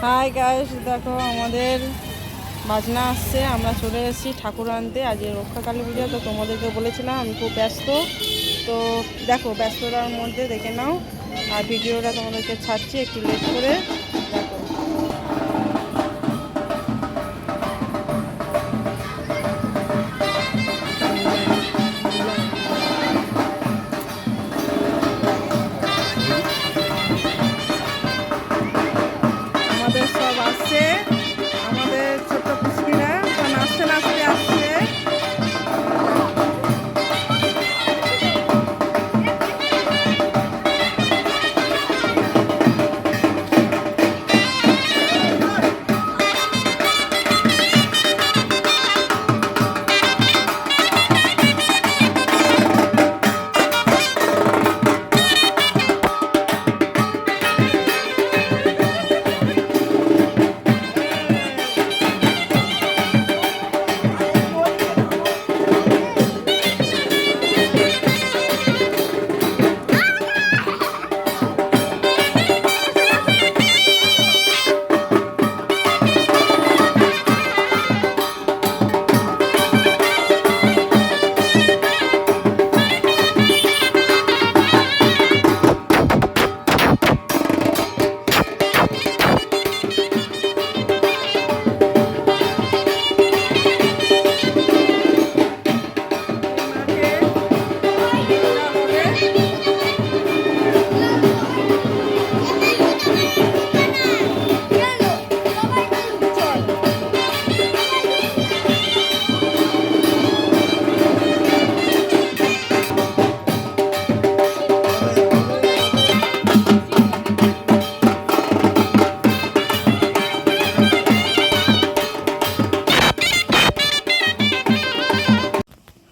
Hi guys, দেখো আমাদের বাজনা আসছে। আমরা চলে এসেছি ঠাকুর আনতে। আজ রক্ষা কালী পূজা, তো তোমাদেরকে বলেছিলাম আমি খুব ব্যস্ত। তো দেখো, ব্যস্ততার মধ্যে দেখে নাও, আর ভিডিওটা তোমাদেরকে ছাড়ছি একটু লেট করে। দেখো আমাদের সব আসছে, আমাদের ছোট্ট পুচকিরা তো নাচতে নাচতে আসছে।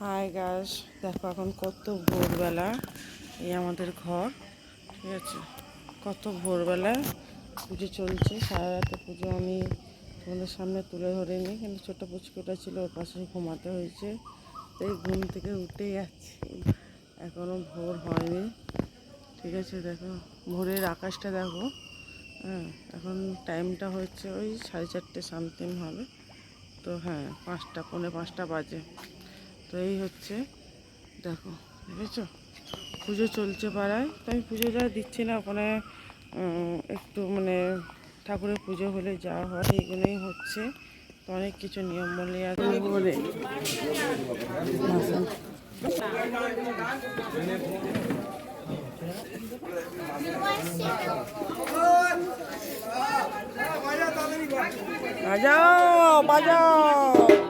হাই গাইস, দেখো এখন কত ভোরবেলা। এই আমাদের ঘর, ঠিক আছে। কত ভোরবেলা পুজো চলছে, সারা রাতে পুজো আমি তোমাদের সামনে তুলে ধরিনি, কিন্তু ছোটো পুচকুটা ছিল, ওর পাশে ঘুমাতে হয়েছে। এই ঘুম থেকে উঠে যাচ্ছি, এখনও ভোর হয়নি, ঠিক আছে। দেখো ভোরের আকাশটা দেখো। হ্যাঁ, এখন টাইমটা হচ্ছে ওই 4:30 সামথিং হবে। তো হ্যাঁ, 5টা, পৌনে 5টা বাজে। তো এই হচ্ছে, দেখো দেখেছো পুজো চলছে পাড়ায়। তো আমি পুজোটা দিচ্ছি না ওখানে, একটু মানে ঠাকুরের পুজো হলে যা হয় এইগুলোই হচ্ছে। তো অনেক কিছু নিয়ম বলে আছে বলে বাজাও বাজাও।